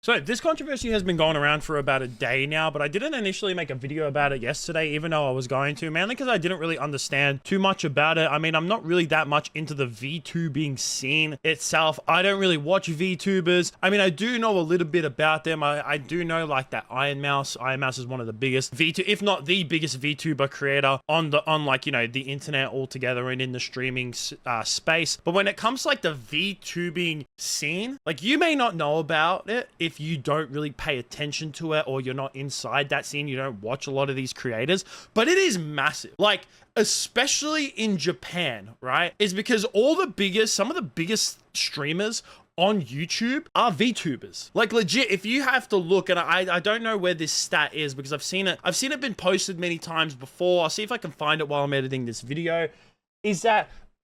So this controversy has been going around for about a day now, but I didn't initially make a video about it yesterday, even though I was going to, mainly because I didn't really understand too much about it. I mean, I'm not really that much into the VTubing scene itself. I don't really watch VTubers. I mean, I do know a little bit about them. I do know like that Iron Mouse. Iron Mouse is one of the biggest if not the biggest VTuber creator on like, you know, the internet altogether and in the streaming space. But when it comes to like the VTubing scene, like you may not know about it if you don't really pay attention to it or you're not inside that scene, you don't watch a lot of these creators, but it is massive. Like, especially in Japan, right? Is because some of the biggest streamers on YouTube are VTubers. Like legit, if you have to look, and I don't know where this stat is because I've seen it been posted many times before. I'll see if I can find it while I'm editing this video. Is that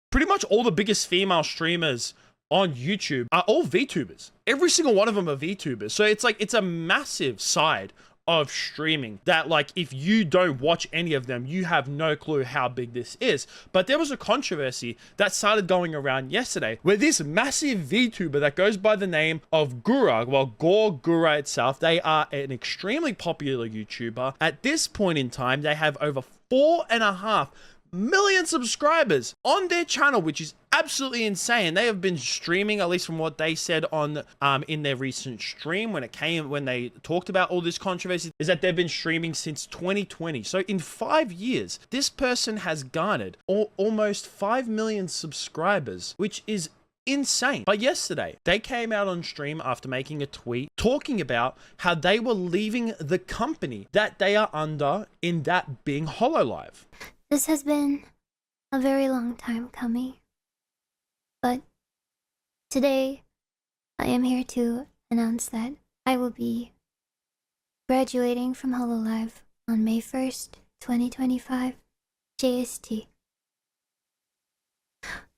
pretty much all the biggest female streamers on YouTube are all VTubers. Every single one of them are VTubers. So it's like, it's a massive side of streaming that, like, if you don't watch any of them, you have no clue how big this is. But there was a controversy that started going around yesterday where this massive VTuber that goes by the name of Gura, well, Gore Gura itself, they are an extremely popular YouTuber. At this point in time, they have over 4.5 million subscribers on their channel, which is absolutely insane. They have been streaming, at least from what they said on in their recent stream when they talked about all this controversy, is that they've been streaming since 2020. So in 5 years, this person has garnered almost 5 million subscribers, which is insane. But yesterday, they came out on stream after making a tweet talking about how they were leaving the company that they are under, in that being Hololive. This has been a very long time coming, but today I am here to announce that I will be graduating from Hololive on May 1st, 2025, JST.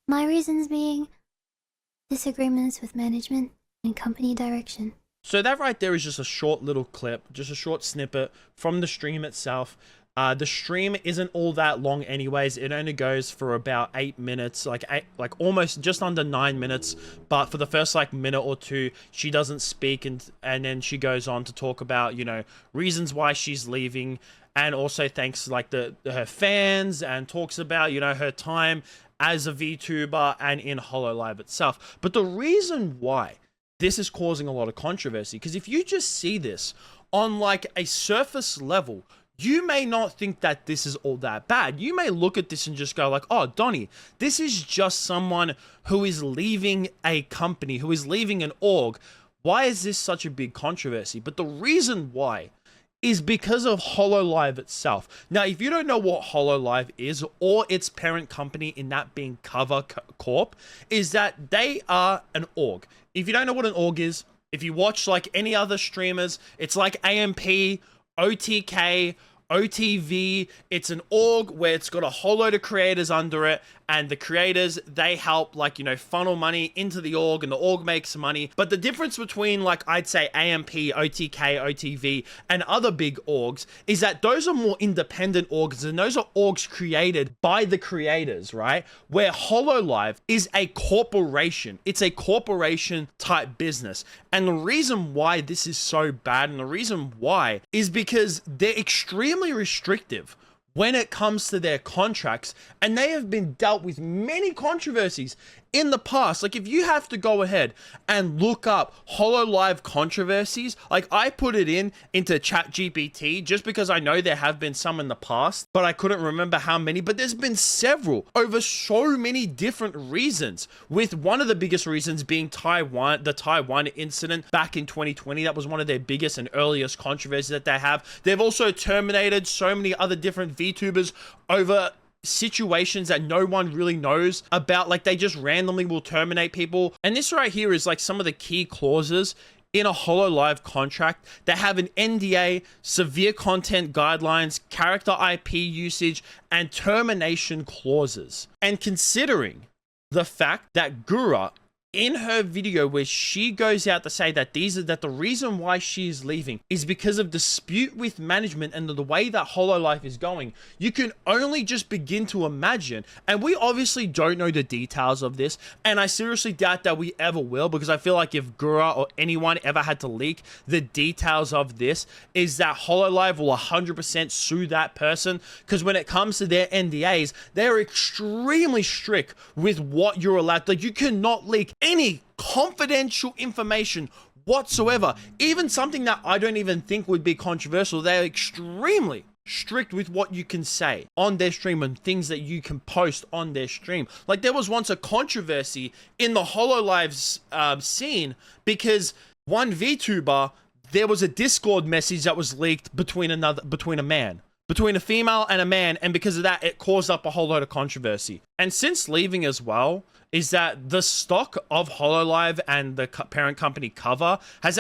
My reasons being disagreements with management and company direction. So that right there is just a short little clip, just a short snippet from the stream itself. The stream isn't all that long anyways. It only goes for about 8 minutes, like almost just under 9 minutes. But for the first like minute or two, she doesn't speak, and then she goes on to talk about, you know, reasons why she's leaving, and also thanks like her fans, and talks about, you know, her time as a VTuber and in Hololive itself. But the reason why this is causing a lot of controversy, because if you just see this on like a surface level, you may not think that this is all that bad. You may look at this and just go like, oh, Donnie, this is just someone who is leaving a company, who is leaving an org. Why is this such a big controversy? But the reason why is because of Hololive itself. Now, if you don't know what Hololive is, or its parent company, in that being Cover Corp, is that they are an org. If you don't know what an org is, if you watch like any other streamers, it's like AMP, OTK, OTV. It's an org where it's got a whole load of creators under it, and the creators, they help, like, you know, funnel money into the org, and the org makes money. But the difference between, like, I'd say AMP, OTK, OTV, and other big orgs is that those are more independent orgs, and those are orgs created by the creators, right? Where Hololive is a corporation. It's a corporation type business. And the reason why this is so bad, and the reason why, is because they're extremely restrictive when it comes to their contracts, and they have been dealt with many controversies in the past. Like, if you have to go ahead and look up Hololive controversies, like I put it into ChatGPT just because I know there have been some in the past, but I couldn't remember how many. But there's been several over so many different reasons, with one of the biggest reasons being the Taiwan incident back in 2020. That was one of their biggest and earliest controversies that they have. They've also terminated so many other different VTubers over situations that no one really knows about. Like, they just randomly will terminate people. And this right here is like some of the key clauses in a Hololive contract. They have an NDA, severe content guidelines, character IP usage, and termination clauses. And considering the fact that Gura in her video where she goes out to say that that the reason why she is leaving is because of dispute with management and the way that Hololive is going, you can only just begin to imagine. And we obviously don't know the details of this, and I seriously doubt that we ever will, because I feel like if Gura or anyone ever had to leak the details of this, is that Hololive will 100% sue that person, because when it comes to their NDAs, they're extremely strict with what you're allowed. Like, you cannot leak any confidential information whatsoever, even something that I don't even think would be controversial. They're extremely strict with what you can say on their stream and things that you can post on their stream. Like, there was once a controversy in the Hololive's scene because one VTuber, there was a Discord message that was leaked between a female and a man, and because of that, it caused up a whole load of controversy. And since leaving as well, is that the stock of Hololive and the parent company Cover has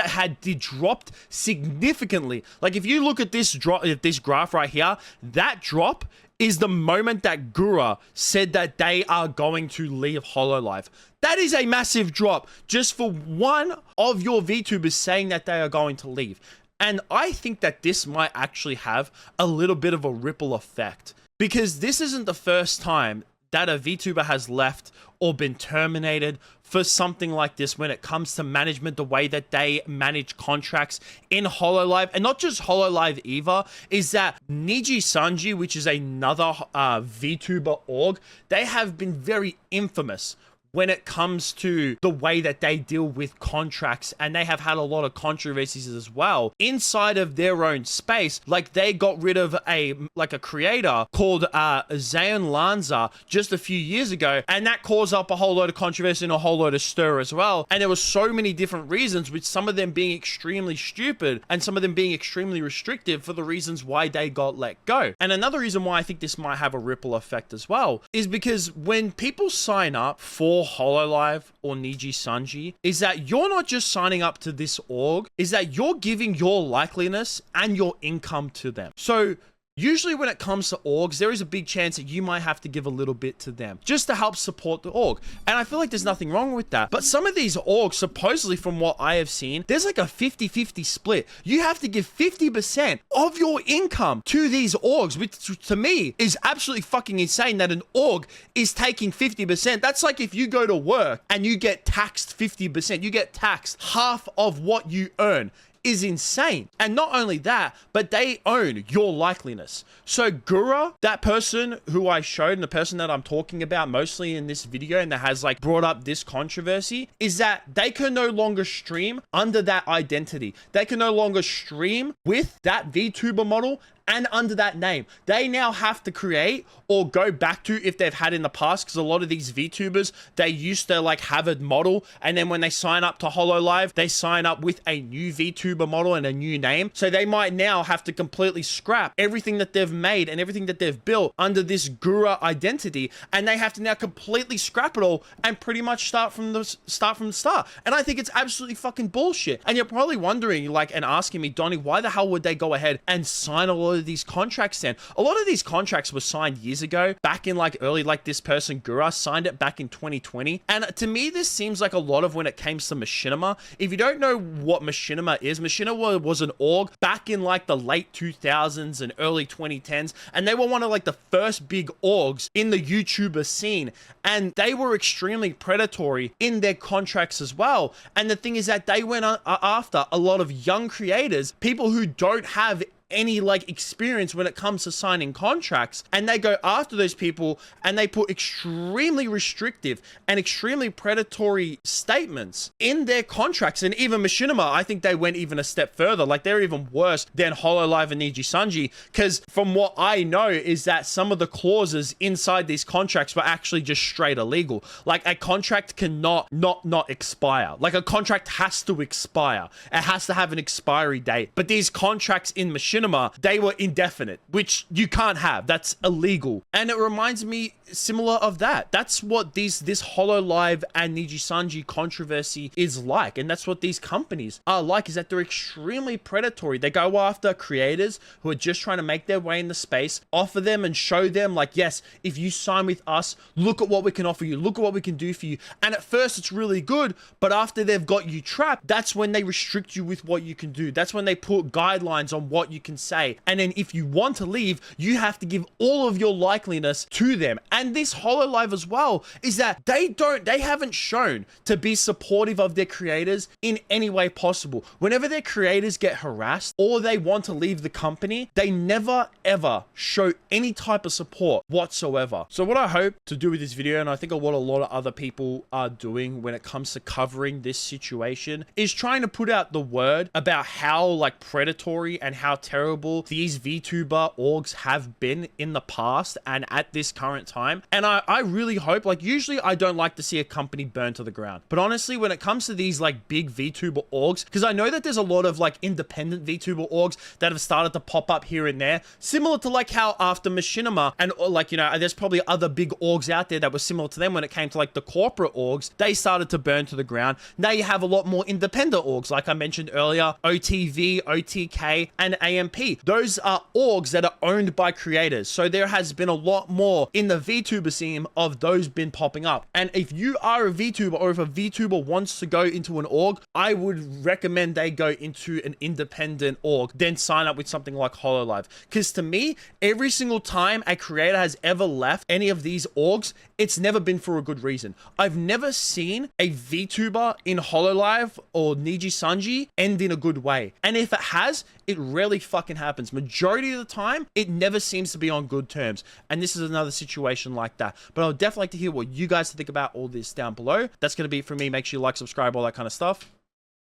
dropped significantly. Like, if you look at this graph right here, that drop is the moment that Gura said that they are going to leave Hololive. That is a massive drop just for one of your VTubers saying that they are going to leave. And I think that this might actually have a little bit of a ripple effect, because this isn't the first time that a VTuber has left or been terminated for something like this when it comes to management, the way that they manage contracts in Hololive. And not just Hololive either, is that Nijisanji, which is another VTuber org, they have been very infamous when it comes to the way that they deal with contracts, and they have had a lot of controversies as well inside of their own space. Like, they got rid of a creator called Zayn Lanza just a few years ago, and that caused up a whole load of controversy and a whole load of stir as well. And there was so many different reasons, with some of them being extremely stupid and some of them being extremely restrictive for the reasons why they got let go. And another reason why I think this might have a ripple effect as well is because when people sign up for Hololive or Nijisanji, is that you're not just signing up to this org, is that you're giving your likeliness and your income to them. So usually when it comes to orgs, there is a big chance that you might have to give a little bit to them just to help support the org. And I feel like there's nothing wrong with that. But some of these orgs, supposedly from what I have seen, there's like a 50-50 split. You have to give 50% of your income to these orgs, which to me is absolutely fucking insane that an org is taking 50%. That's like if you go to work and you get taxed 50%, you get taxed half of what you earn. Is insane. And not only that, but they own your likeliness. So Gura, that person who I showed and the person that I'm talking about mostly in this video and that has like brought up this controversy, is that they can no longer stream under that identity. They can no longer stream with that VTuber model and under that name. They now have to create or go back to, if they've had in the past, because a lot of these VTubers, they used to like have a model, and then when they sign up to Hololive, they sign up with a new VTuber model and a new name. So they might now have to completely scrap everything that they've made and everything that they've built under this Gura identity, and they have to now completely scrap it all and pretty much start from the start. And I think it's absolutely fucking bullshit. And you're probably wondering, like, and asking me, Donnie, why the hell would they go ahead and sign a lot of these contracts then? A lot of these contracts were signed years ago, back in like early, like this person Gura signed it back in 2020. And to me, this seems like a lot of when it came to Machinima. If you don't know what Machinima is, Machinima was an org back in like the late 2000s and early 2010s, and they were one of like the first big orgs in the YouTuber scene, and they were extremely predatory in their contracts as well. And the thing is that they went after a lot of young creators, people who don't have any like experience when it comes to signing contracts, and they go after those people and they put extremely restrictive and extremely predatory statements in their contracts. And even Machinima, I think they went even a step further. Like, they're even worse than Hololive and Nijisanji, because from what I know is that some of the clauses inside these contracts were actually just straight illegal. Like, a contract cannot not expire. Like, a contract has to expire. It has to have an expiry date. But these contracts in Machinima Machinima, they were indefinite, which you can't have. That's illegal. And it reminds me similar of that. That's what this Hololive and Nijisanji controversy is like. And that's what these companies are like, is that they're extremely predatory. They go after creators who are just trying to make their way in the space, offer them and show them like, yes, if you sign with us, look at what we can offer you. Look at what we can do for you. And at first it's really good, but after they've got you trapped, that's when they restrict you with what you can do. That's when they put guidelines on what you can say. And then if you want to leave, you have to give all of your likeliness to them. And this Hololive as well is that they haven't shown to be supportive of their creators in any way possible. Whenever their creators get harassed or they want to leave the company, they never ever show any type of support whatsoever. So what I hope to do with this video, and I think what a lot of other people are doing when it comes to covering this situation, is trying to put out the word about how like predatory and how terrible these VTuber orgs have been in the past and at this current time. And I really hope, like, usually I don't like to see a company burn to the ground, but honestly, when it comes to these like big VTuber orgs, because I know that there's a lot of like independent VTuber orgs that have started to pop up here and there, similar to like how after Machinima and like, you know, there's probably other big orgs out there that were similar to them when it came to like the corporate orgs, they started to burn to the ground. Now you have a lot more independent orgs, like I mentioned earlier, OTV, OTK, and AMP. Those are orgs that are owned by creators. So there has been a lot more in the VTuber scene of those been popping up. And if you are a VTuber, or if a VTuber wants to go into an org, I would recommend they go into an independent org, then sign up with something like Hololive. Because to me, every single time a creator has ever left any of these orgs, it's never been for a good reason. I've never seen a VTuber in Hololive or Nijisanji end in a good way. And if it has, it rarely fucking happens. Majority of the time, it never seems to be on good terms. And this is another situation like that. But I would definitely like to hear what you guys think about all this down below. That's going to be it for me. Make sure you like, subscribe, all that kind of stuff.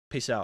Peace out.